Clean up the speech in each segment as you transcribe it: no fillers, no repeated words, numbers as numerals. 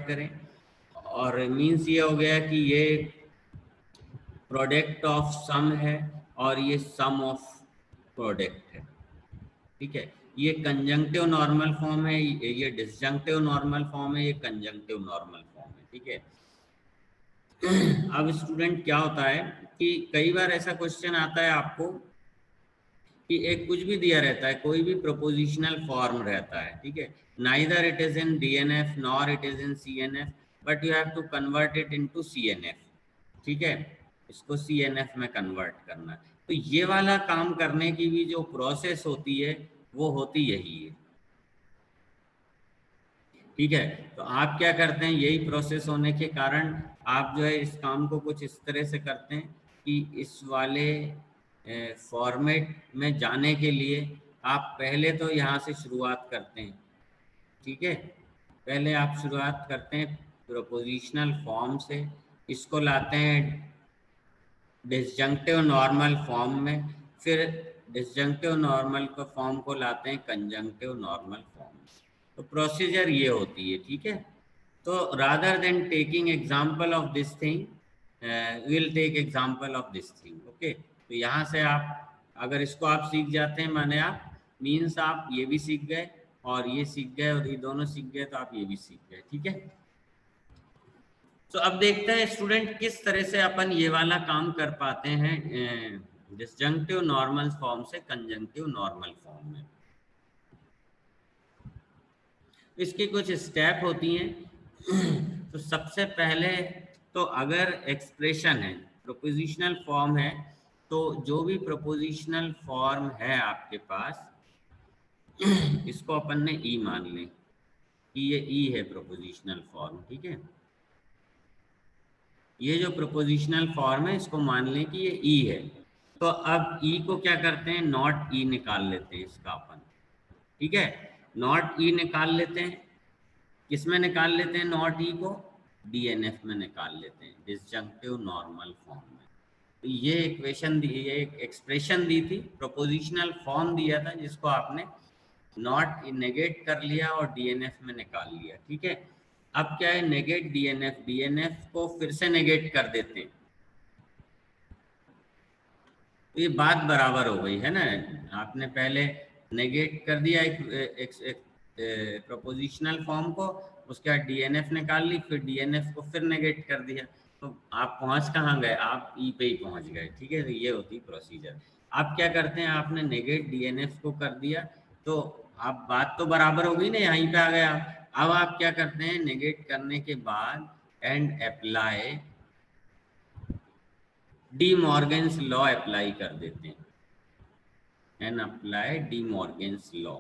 करें, और मीन्स ये हो गया कि ये प्रोडक्ट ऑफ सम है और ये सम ऑफ प्रोडक्ट है, ठीक है। ये कंजंक्टिव नॉर्मल फॉर्म है, ये डिसजंक्टिव नॉर्मल फॉर्म है, ये कंजंक्टिव नॉर्मल फॉर्म है, ठीक है। अब स्टूडेंट क्या होता है कि कई बार ऐसा क्वेश्चन आता है आपको कि एक कुछ भी दिया रहता है, कोई भी प्रोपोजिशनल फॉर्म रहता है, ठीक है, neither it is in DNF nor it is in CNF, but you have to convert it into CNF, ठीक है, इसको सीएनएफ में कन्वर्ट करना है। तो ये वाला काम करने की भी जो प्रोसेस होती है वो होती यही है, ठीक है। तो आप क्या करते हैं, यही प्रोसेस होने के कारण आप जो है इस काम को कुछ इस तरह से करते हैं कि इस वाले फॉर्मेट में जाने के लिए आप पहले तो यहाँ से शुरुआत करते हैं, ठीक है। पहले आप शुरुआत करते हैं प्रोपोजिशनल फॉर्म से, इसको लाते हैं डिसजंक्टिव नॉर्मल फॉर्म में, फिर डिसजंक्टिव नॉर्मल को फॉर्म को लाते हैं कंजंक्टिव नॉर्मल फॉर्म में। तो प्रोसीजर ये होती है, ठीक है। तो rather than taking example of this thing, will take example of this thing, okay. तो यहाँ से आप अगर इसको आप सीख जाते हैं, माने आप मीन्स आप ये भी सीख गए और ये सीख गए और ये दोनों सीख गए, तो आप ये भी सीख गए, ठीक है। तो अब देखते हैं स्टूडेंट किस तरह से अपन ये वाला काम कर पाते हैं डिसजंक्टिव नॉर्मल फॉर्म से कंजंक्टिव नॉर्मल फॉर्म में। इसकी कुछ स्टेप होती हैं। तो सबसे पहले तो अगर एक्सप्रेशन है, प्रोपोजिशनल फॉर्म है, तो जो भी प्रोपोजिशनल फॉर्म है आपके पास, इसको अपन ने ई मान लें कि ये ई है प्रोपोजिशनल फॉर्म, ठीक है। ये जो प्रोपोजिशनल फॉर्म है इसको मान लें कि ये ई है। तो अब ई को क्या करते हैं, नॉट ई निकाल लेते हैं इसका अपन, ठीक है। नॉट ई निकाल लेते हैं, किस में निकाल लेते हैं नॉट ई को, डीएनएफ में निकाल लेते हैं, डिसजंक्टिव नॉर्मल फॉर्म में। तो ये इक्वेशन दी, ये एक एक्सप्रेशन दी थी, प्रोपोजिशनल फॉर्म दिया था जिसको आपने नॉट नेगेट कर लिया और डीएनएफ में निकाल लिया, ठीक है। अब क्या है, नेगेट डीएनएफ, डीएनएफ को फिर से नेगेट कर देते हैं, तो ये बात बराबर हो गई है ना। आपने पहले नेगेट कर दिया एक प्रोपोजिशनल फॉर्म को, उसके बाद डीएनएफ निकाल ली, फिर डीएनएफ को फिर नेगेट कर दिया, तो आप पहुंच कहाँ गए, आप ई पे ही पहुंच गए, ठीक है। तो ये होती प्रोसीजर। आप क्या करते हैं, आपने नेगेट डीएनएफ को कर दिया, तो आप बात तो बराबर हो गई ना, यहीं पे आ गए आप। अब आप क्या करते हैं, नेगेट करने के बाद and apply D Morgan's law apply कर देते हैं, and apply D Morgan's law,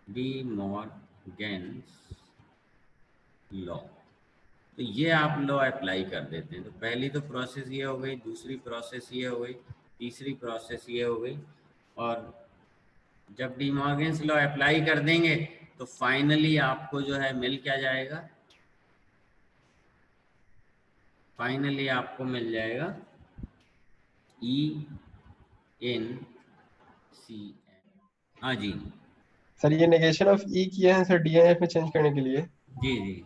D Morgan's law. तो ये आप लॉ अप्लाई कर देते हैं। तो पहली तो प्रोसेस ये हो गई, दूसरी प्रोसेस ये हो गई, तीसरी प्रोसेस ये हो गई, और जब डी मॉर्गन्स लॉ अप्लाई कर देंगे तो फाइनली आपको जो है मिल क्या जाएगा, फाइनली आपको मिल जाएगा ई एन सी एन। हाँ जी सर, ये नेगेशन ऑफ ई किया है सर डीएनएफ में चेंज करने के लिए, जी जी।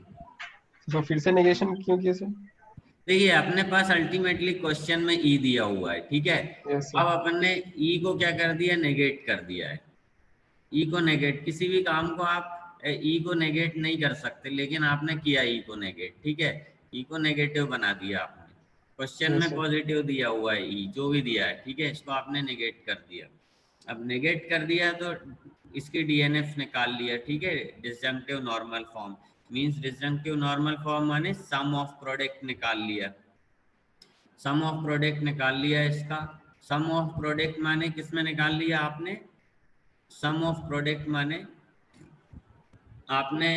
तो फिर से नेगेशन क्यों किया सर? देखिए अपने पास अल्टीमेटली क्वेश्चन में ई दिया हुआ है, ठीक है। यस अब सर। अपन ने ई को क्या कर दिया, नेगेट कर दिया है। ई को नेगेट, किसी भी काम को आप ई को नेगेट नहीं कर सकते, लेकिन आपने किया ई को नेगेट, ठीक है। ई को नेगेटिव बना दिया आपने, क्वेश्चन यस में सर। पॉजिटिव दिया हुआ है ई, जो भी दिया है, ठीक है, इसको आपने नेगेट कर दिया। अब नेगेट कर दिया तो इसकी डीएनएफ निकाल लिया, ठीक है, disjunctive normal form, means disjunctive normal form माने सम ऑफ प्रोडक्ट निकाल लिया, सम ऑफ प्रोडक्ट निकाल लिया इसका। सम ऑफ प्रोडक्ट माने किस में निकाल लिया आपने, सम ऑफ प्रोडक्ट माने आपने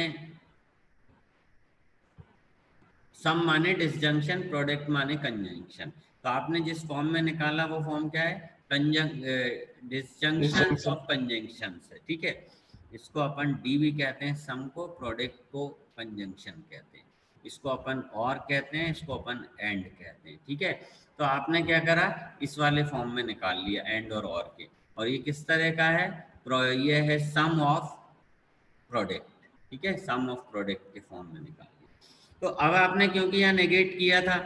सम माने डिसजंक्शन, प्रोडक्ट माने कंजंक्शन। तो आपने जिस फॉर्म में निकाला वो फॉर्म क्या है, डिसजंक्शन डिस्जंक्शन। ऑफ कंजंक्शन है, ठीक है। इसको अपन डी भी कहते हैं सम को, प्रोडक्ट को कंजंक्शन कहते हैं, इसको अपन और कहते हैं, इसको अपन एंड कहते हैं, ठीक है। तो आपने क्या करा, इस वाले फॉर्म में निकाल लिया एंड और के, और ये किस तरह का है, ये है सम ऑफ प्रोडक्ट, ठीक है, सम ऑफ प्रोडक्ट के फॉर्म में निकाल लिया। तो अब आपने क्योंकि यहाँ नेगेट किया था,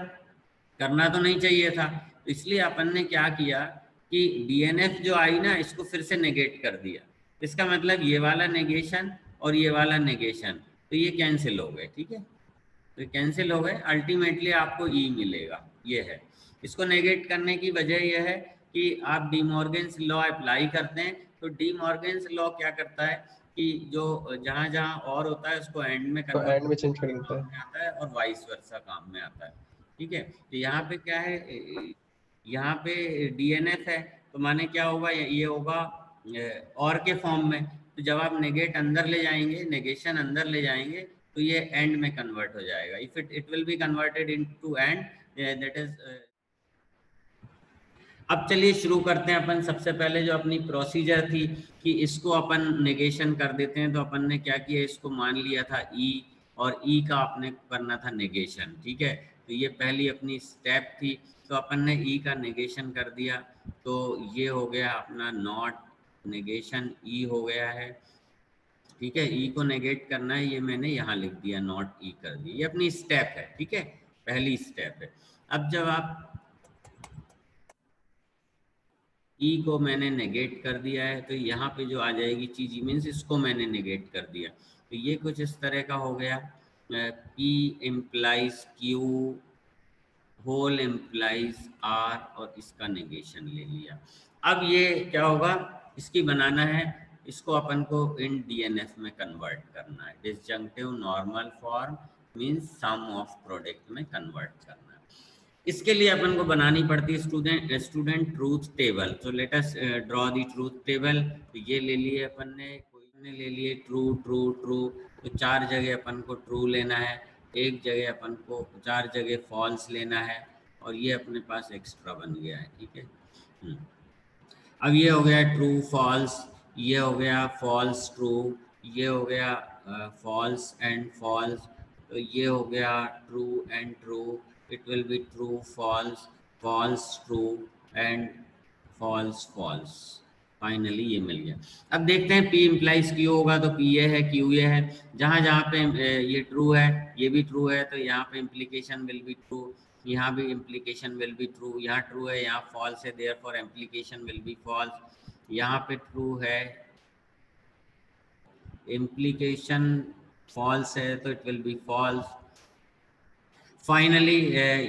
करना तो नहीं चाहिए था, तो इसलिए अपन ने क्या किया कि डीएनएफ जो आई ना इसको फिर से नेगेट कर दिया। इसका मतलब ये वाला नेगेशन और ये वाला नेगेशन तो ये कैंसिल हो गए। ठीक है, तो कैंसिल हो गए, अल्टीमेटली आपको ई मिलेगा। ये है, इसको नेगेट करने की वजह यह है कि आप डी मॉर्गन्स लॉ अप्लाई करते हैं। तो डी मॉर्गन्स लॉ क्या करता है कि जो जहाँ जहाँ और होता है उसको एंड में तो कन्वर्ट एंड में चेंज कर देता है। में आता है और वाइस वर्सा काम में आता है। ठीक है, तो यहाँ पे क्या है, यहाँ पे डीएनएफ है तो माने क्या होगा, ये होगा और के फॉर्म में। तो जब आप नेगेट अंदर ले जाएंगे, नेगेशन अंदर ले जाएंगे तो ये एंड में कन्वर्ट हो जाएगा। If it will be converted into and, that is. अब चलिए शुरू करते हैं अपन। सबसे पहले जो अपनी प्रोसीजर थी कि इसको अपन नेगेशन कर देते हैं, तो अपन ने क्या किया, इसको मान लिया था ई, और ई का अपने करना था नेगेशन। ठीक है, तो ये पहली अपनी स्टेप थी, तो अपन ने ई का नेगेशन कर दिया। तो ये हो गया अपना नॉट नेगेशन, ई हो गया है। ठीक है, ई को नेगेट करना है, ये मैंने यहाँ लिख दिया, नॉट ई कर दिया। ये अपनी स्टेप है। ठीक है, पहली स्टेप है। अब जब आप ई को मैंने नेगेट कर दिया है तो यहाँ पे जो आ जाएगी चीज, मीन्स इसको मैंने नेगेट कर दिया, तो ये कुछ इस तरह का हो गया। P implies Q, whole implies R, और इसका नेगेशन ले लिया। अब ये क्या होगा, इसकी बनाना है, इसको अपन को इन डीएनएफ में कन्वर्ट करना है। Disjunctive normal form means sum of product में कन्वर्ट करना है। इसके लिए अपन को बनानी पड़ती है स्टूडेंट ट्रूथ टेबल। तो let us draw the truth table. तो ये ले लिए अपन ने, कोई ने ले लिए ट्रू ट्रू ट्रू, तो 4 जगह अपन को ट्रू लेना है, एक जगह अपन को 4 जगह फॉल्स लेना है, और ये अपने पास एक्स्ट्रा बन गया है। ठीक है, अब ये हो गया ट्रू फॉल्स, ये हो गया फॉल्स ट्रू, ये हो गया फॉल्स एंड फॉल्स, तो ये हो गया true and true. It will be true false, false true and false false. Finally ये मिल गया। अब देखते हैं पी इम्प्लाइज क्यू होगा, तो पी ये है, क्यू ये है। जहाँ जहाँ पे ये ट्रू है, ये भी ट्रू है, तो यहाँ पे इम्प्लीकेशन विल बी ट्रू, यहाँ भी इम्प्लीकेशन विल बी ट्रू। यहाँ ट्रू है, यहाँ फॉल्स है, therefore implication will be false. यहाँ पे ट्रू है, इम्प्लीकेशन फॉल्स है, तो it will be false. Finally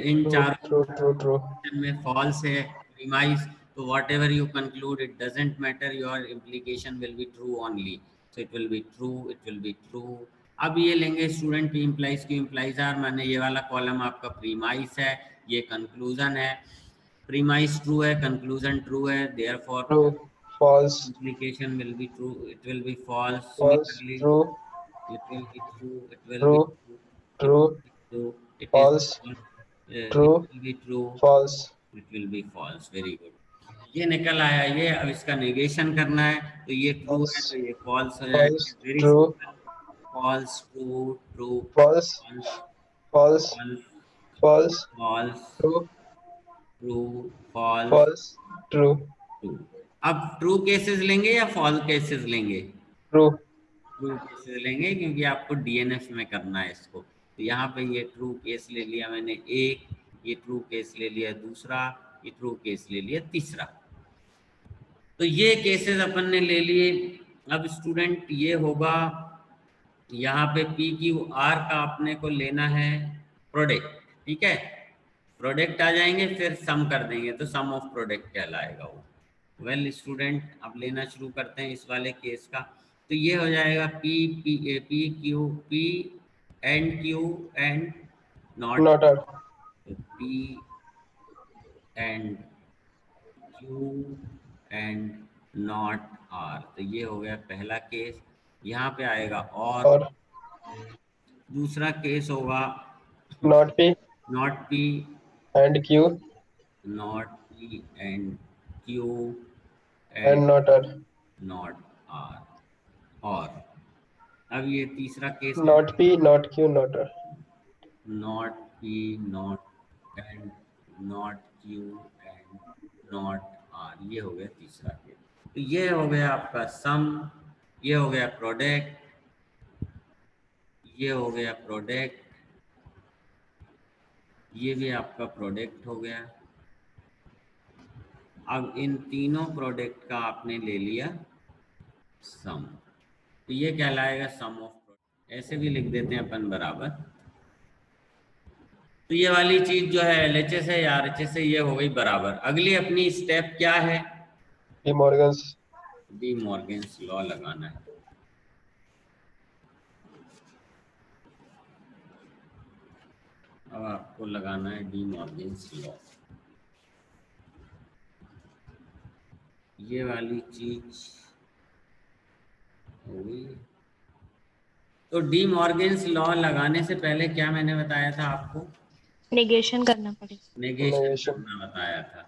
इन चारों में फॉल्स है, प्रीमाइज, तो whatever you conclude it doesn't matter, your implication will be true only, so it will be true, it will be true. अब ये लेंगे student P implies Q implies are, माने ये वाला कॉलम आपका premise है, ये कंक्लूजन है। प्रीमाइज ट्रू है, कंक्लूजन ट्रू है, therefore true false, implication will be true, it will be false. False Similarly, true it will be true, it will true be true, it true will be true, it is false false, true it will be true, false. it will be false. Very good. ये निकल आया ये। अब इसका negation करना है, तो ये ट्रू है तो ये फॉल्स हो फॉल्स जाएगा। Very true simple, false true true false false false false false false true true false false true true. अब ट्रू केसेस लेंगे या फॉल्स केसेस लेंगे? ट्रू ट्रू केसेस लेंगे क्योंकि आपको डीएनएफ में करना है इसको। तो यहाँ पे ये ट्रू केस ले लिया मैंने एक, ये ट्रू केस ले लिया दूसरा, ये ट्रू केस ले लिया तीसरा। तो ये केसेस अपन ने ले लिए। अब स्टूडेंट ये होगा, यहाँ पे पी क्यू आर का अपने को लेना है प्रोडक्ट। ठीक है, प्रोडक्ट आ जाएंगे फिर सम कर देंगे, तो सम ऑफ प्रोडक्ट कहलाएगा वो। वेल स्टूडेंट, अब लेना शुरू करते हैं इस वाले केस का। तो ये हो जाएगा P P P Q, P and Q and not, not R P and Q and not R. तो ये हो गया पहला केस। यहाँ पे आएगा और दूसरा केस होगा not P not P and Q not P and Q and not R not R. और अब ये तीसरा केस है, not P not Q not R. Not P not and not Q and not R. ये हो गया तीसरा case. तो ये हो गया आपका सम, ये हो गया प्रोडक्ट, ये हो गया प्रोडक्ट, ये भी आपका प्रोडक्ट हो गया। अब इन तीनों प्रोडक्ट का आपने ले लिया सम, तो ये कहलाएगा सम ऑफ प्रोडक्ट। ऐसे भी लिख देते हैं अपन बराबर। तो ये वाली चीज जो है एलएचएस है या आरएचएस है, ये हो गई बराबर। अगली अपनी स्टेप क्या है? D Morgan's D Morgan's law लगाना है। अब आपको लगाना है डी मॉर्गन्स लॉ। ये वाली चीज हो गई। तो डी मॉर्गन्स लॉ लगाने से पहले क्या मैंने बताया था आपको? नेगेशन करना पड़ेगा। नेगेशन करना बताया था,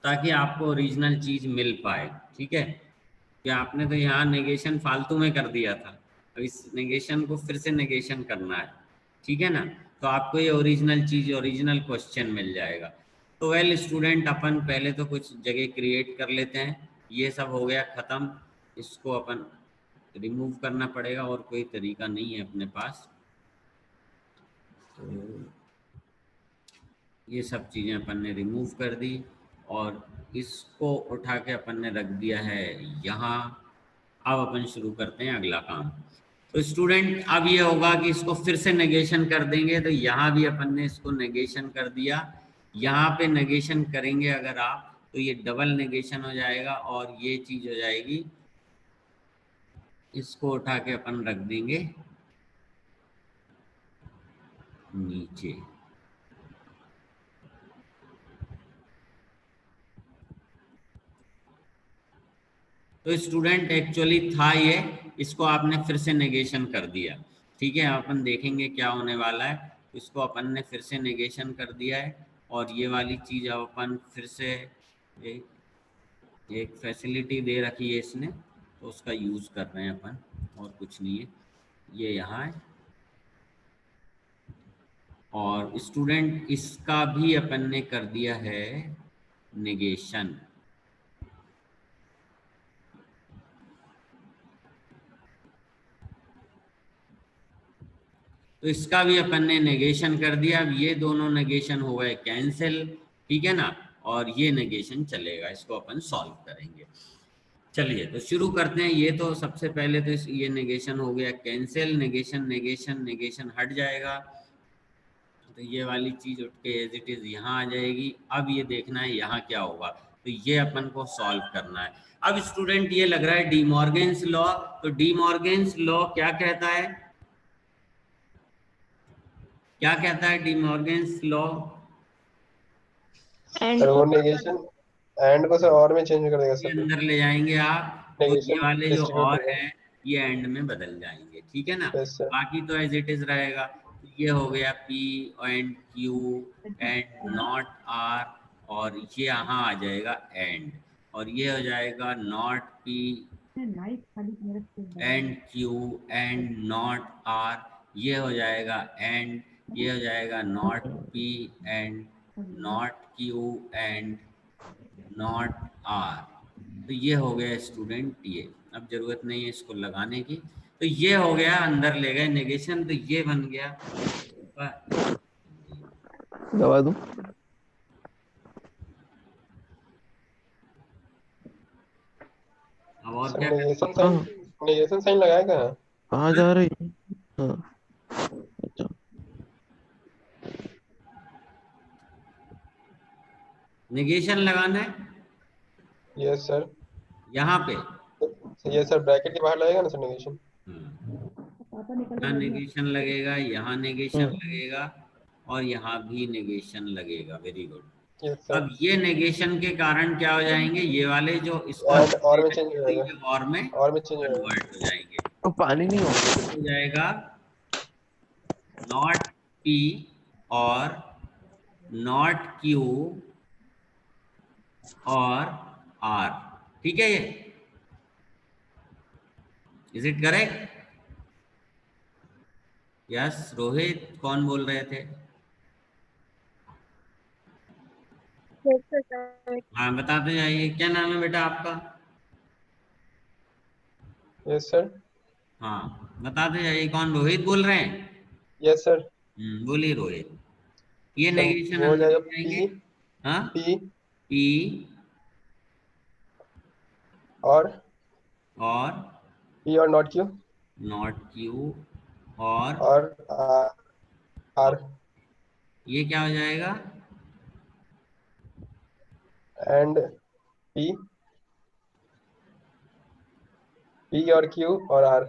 ताकि आपको ओरिजिनल चीज मिल पाए। ठीक है, कि आपने तो यहाँ नेगेशन फालतू में कर दिया था, अब इस नेगेशन को फिर से नेगेशन करना है। ठीक है ना, तो आपको ये ओरिजिनल चीज, ओरिजिनल क्वेश्चन मिल जाएगा। तो वेल स्टूडेंट, अपन पहले तो कुछ जगह क्रिएट कर लेते हैं। ये सब हो गया खत्म, इसको अपन रिमूव करना पड़ेगा, और कोई तरीका नहीं है अपने पास। तो ये सब चीज़ें अपन ने रिमूव कर दी, और इसको उठा के अपन ने रख दिया है यहाँ। अब अपन शुरू करते हैं अगला काम। तो स्टूडेंट, अब ये होगा कि इसको फिर से नेगेशन कर देंगे। तो यहाँ भी अपन ने इसको नेगेशन कर दिया। यहाँ पे नेगेशन करेंगे अगर आप, तो ये डबल नेगेशन हो जाएगा, और ये चीज़ हो जाएगी। इसको उठा के अपन रख देंगे नीचे। तो स्टूडेंट एक्चुअली था ये, इसको आपने फिर से नेगेशन कर दिया। ठीक है, अपन देखेंगे क्या होने वाला है। इसको अपन ने फिर से नेगेशन कर दिया है, और ये वाली चीज़ अब अपन फिर से एक फैसिलिटी दे रखी है इसने, तो उसका यूज़ कर रहे हैं अपन, और कुछ नहीं है। ये यहाँ है, और स्टूडेंट इसका भी अपन ने कर दिया है नेगेशन। तो इसका भी अपन ने नेगेशन कर दिया। अब ये दोनों नेगेशन हो गए कैंसिल। ठीक है ना, और ये नेगेशन चलेगा, इसको अपन सॉल्व करेंगे। चलिए तो शुरू करते हैं। ये तो सबसे पहले तो ये नेगेशन हो गया कैंसिल, नेगेशन नेगेशन नेगेशन हट जाएगा। तो ये वाली चीज उठ के एज इट इज यहाँ आ जाएगी। अब ये देखना है यहाँ क्या होगा, तो ये अपन को सॉल्व करना है। अब स्टूडेंट ये लग रहा है डी मॉर्गन्स लॉ। तो डी मॉर्गन्स लॉ क्या कहता है? क्या कहता है डी मॉर्गन्स लॉ? सर वो नेगेशन एंड को सर और में चेंज कर देगा सर। अंदर ले जाएंगे आप, तो ये वाले जो और है ये एंड में बदल जाएंगे। ठीक है ना, बाकी तो एज इट इज रहेगा। तो ये हो गया P and Q and not R, और ये यहाँ आ जाएगा एंड, और ये हो जाएगा not P and Q and not R, ये हो जाएगा एंड, ये हो जाएगा not P and not Q and not R। तो ये हो गया स्टूडेंट ये। अब जरूरत नहीं है इसको लगाने की। तो ये हो गया, अंदर ले गए नेगेशन, तो ये बन गया। दबा दूं? अब और क्या? नेगेशन साइन लगाएगा। कहाँ जा रही? हाँ अच्छा, नेगेशन लगाना है यस सर। यहाँ पे। ये सर ब्रैकेट के बाहर लगेगा ना सर नेगेशन। यहाँ नेगेशन लगेगा, यहाँ नेगेशन लगेगा, और यहाँ भी नेगेशन लगेगा। Very good. अब ये नेगेशन के कारण क्या हो जाएंगे, ये वाले जो इसको और में चेंज हो जाएगा, और में कन्वर्ट हो जाएंगे। तो पानी नहीं होगा। हो जाएगा नॉट P और नॉट Q और R। ठीक है, ये is it correct? Yes Rohit, कौन बोल रहे थे? हाँ बताते जाइए, क्या नाम है बेटा आपका? Yes sir. हाँ बताते जाइए, कौन? रोहित बोल रहे हैं? Yes sir. बोलिए रोहित। ये सर नेगेशन वो हो अंदर जाएगा ले जाएंगे। हाँ, पी पी और और पी और नॉट क्यू नॉट क्यू और और आर ये क्या हो जाएगा? एंड पी पी और क्यू और आर।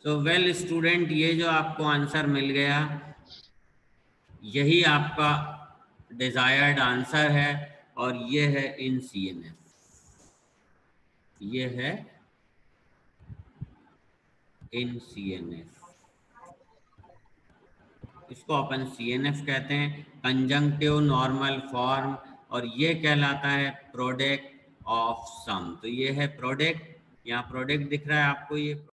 तो वेल स्टूडेंट, ये जो आपको आंसर मिल गया, यही आपका डिजायर्ड आंसर है और ये है इन CNF। ये है इन CNF, इसको अपन CNF कहते हैं, कंजंक्टिव नॉर्मल फॉर्म। और ये कहलाता है प्रोडक्ट ऑफ सम। तो ये है प्रोडक्ट, यहाँ प्रोडक्ट दिख रहा है आपको, ये